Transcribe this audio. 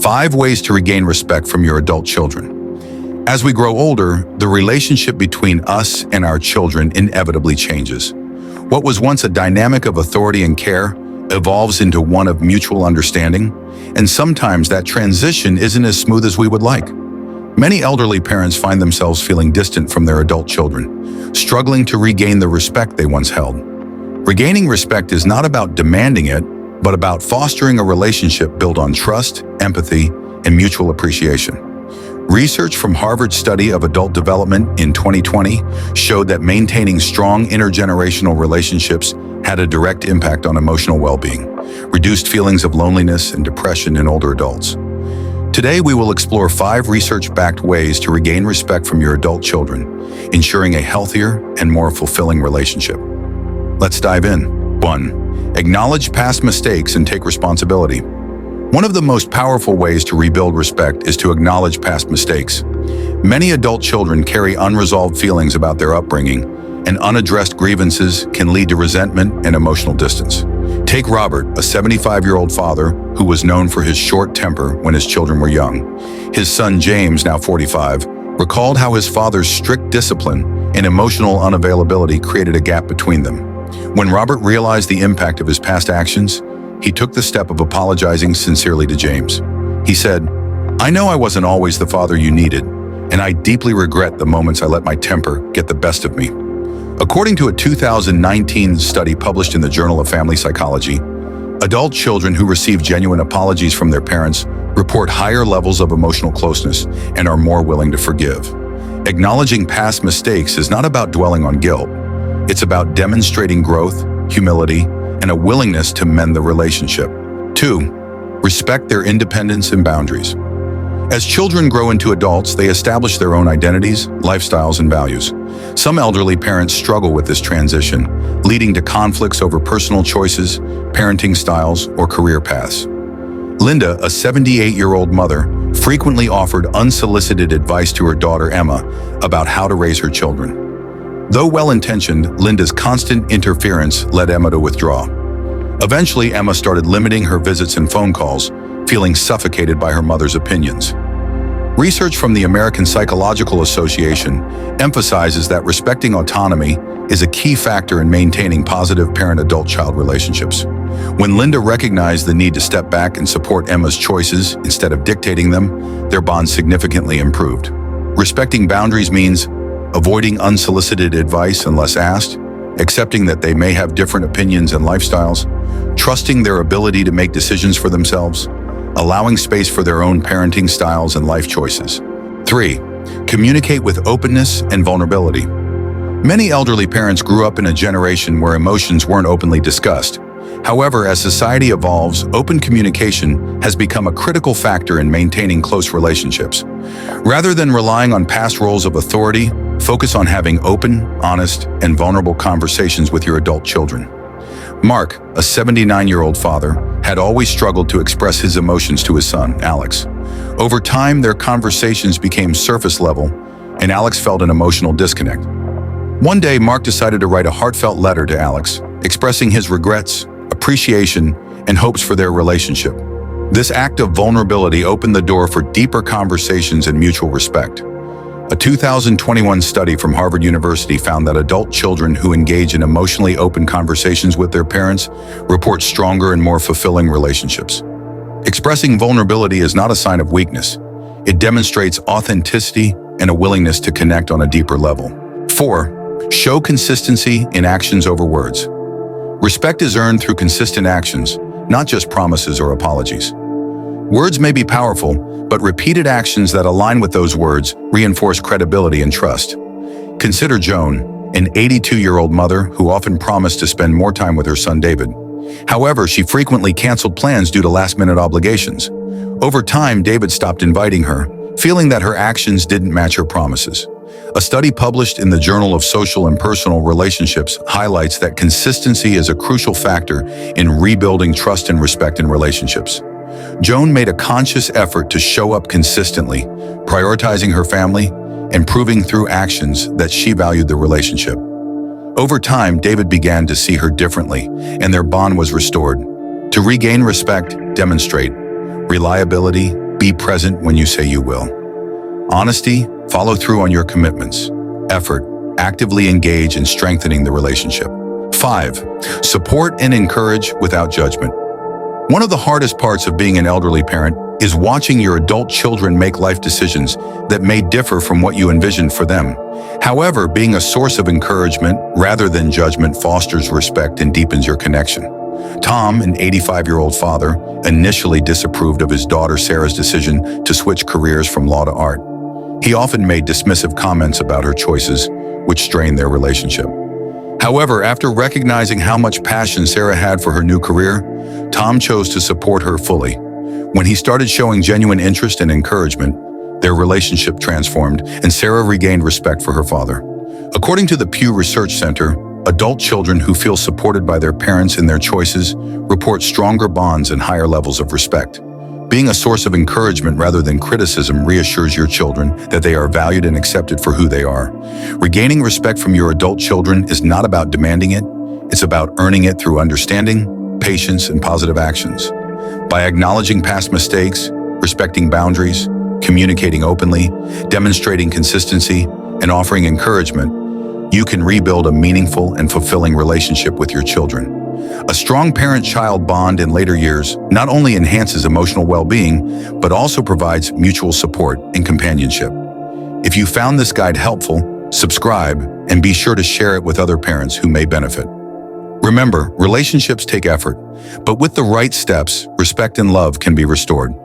5 ways to regain respect from your adult children. As we grow older, the relationship between us and our children inevitably changes. What was once a dynamic of authority and care evolves into one of mutual understanding, and sometimes that transition isn't as smooth as we would like. Many elderly parents find themselves feeling distant from their adult children, struggling to regain the respect they once held. Regaining respect is not about demanding it, but about fostering a relationship built on trust, empathy, and mutual appreciation. Research from Harvard's study of adult development in 2020 showed that maintaining strong intergenerational relationships had a direct impact on emotional well-being, reduced feelings of loneliness and depression in older adults. Today, we will explore 5 research-backed ways to regain respect from your adult children, ensuring a healthier and more fulfilling relationship. Let's dive in. 1. Acknowledge past mistakes and take responsibility. One of the most powerful ways to rebuild respect is to acknowledge past mistakes. Many adult children carry unresolved feelings about their upbringing, and unaddressed grievances can lead to resentment and emotional distance. Take Robert, a 75-year-old father who was known for his short temper when his children were young. His son James, now 45, recalled how his father's strict discipline and emotional unavailability created a gap between them. When Robert realized the impact of his past actions, he took the step of apologizing sincerely to James. He said, "I know I wasn't always the father you needed, and I deeply regret the moments I let my temper get the best of me." According to a 2019 study published in the Journal of Family Psychology, adult children who receive genuine apologies from their parents report higher levels of emotional closeness and are more willing to forgive. Acknowledging past mistakes is not about dwelling on guilt. It's about demonstrating growth, humility, and a willingness to mend the relationship. 2. Respect their independence and boundaries. As children grow into adults, they establish their own identities, lifestyles, and values. Some elderly parents struggle with this transition, leading to conflicts over personal choices, parenting styles, or career paths. Linda, a 78-year-old mother, frequently offered unsolicited advice to her daughter Emma about how to raise her children. Though well-intentioned, Linda's constant interference led Emma to withdraw. Eventually, Emma started limiting her visits and phone calls, feeling suffocated by her mother's opinions. Research from the American Psychological Association emphasizes that respecting autonomy is a key factor in maintaining positive parent-adult-child relationships. When Linda recognized the need to step back and support Emma's choices instead of dictating them, their bond significantly improved. Respecting boundaries means avoiding unsolicited advice unless asked, accepting that they may have different opinions and lifestyles, trusting their ability to make decisions for themselves, allowing space for their own parenting styles and life choices. 3. Communicate with openness and vulnerability. Many elderly parents grew up in a generation where emotions weren't openly discussed. However, as society evolves, open communication has become a critical factor in maintaining close relationships. Rather than relying on past roles of authority, focus on having open, honest, and vulnerable conversations with your adult children. Mark, a 79-year-old father, had always struggled to express his emotions to his son, Alex. Over time, their conversations became surface level, and Alex felt an emotional disconnect. One day, Mark decided to write a heartfelt letter to Alex, expressing his regrets, appreciation, and hopes for their relationship. This act of vulnerability opened the door for deeper conversations and mutual respect. A 2021 study from Harvard University found that adult children who engage in emotionally open conversations with their parents report stronger and more fulfilling relationships. Expressing vulnerability is not a sign of weakness. It demonstrates authenticity and a willingness to connect on a deeper level. 4. Show consistency in actions over words. Respect is earned through consistent actions, not just promises or apologies. Words may be powerful, but repeated actions that align with those words reinforce credibility and trust. Consider Joan, an 82-year-old mother who often promised to spend more time with her son David. However, she frequently canceled plans due to last-minute obligations. Over time, David stopped inviting her, feeling that her actions didn't match her promises. A study published in the Journal of Social and Personal Relationships highlights that consistency is a crucial factor in rebuilding trust and respect in relationships. Joan made a conscious effort to show up consistently, prioritizing her family and proving through actions that she valued the relationship. Over time, David began to see her differently, and their bond was restored. To regain respect, demonstrate reliability, Be present when you say you will. Honesty, follow through on your commitments. Effort, actively engage in strengthening the relationship. 5. Support and encourage without judgment. One of the hardest parts of being an elderly parent is watching your adult children make life decisions that may differ from what you envisioned for them. However, being a source of encouragement rather than judgment fosters respect and deepens your connection. Tom, an 85-year-old father, initially disapproved of his daughter Sarah's decision to switch careers from law to art. He often made dismissive comments about her choices, which strained their relationship. However, after recognizing how much passion Sarah had for her new career, Tom chose to support her fully. When he started showing genuine interest and encouragement, their relationship transformed and Sarah regained respect for her father. According to the Pew Research Center, adult children who feel supported by their parents in their choices report stronger bonds and higher levels of respect. Being a source of encouragement rather than criticism reassures your children that they are valued and accepted for who they are. Regaining respect from your adult children is not about demanding it, it's about earning it through understanding, patience, and positive actions. By acknowledging past mistakes, respecting boundaries, communicating openly, demonstrating consistency, and offering encouragement, you can rebuild a meaningful and fulfilling relationship with your children. A strong parent-child bond in later years not only enhances emotional well-being, but also provides mutual support and companionship. If you found this guide helpful, subscribe and be sure to share it with other parents who may benefit. Remember, relationships take effort, but with the right steps, respect and love can be restored.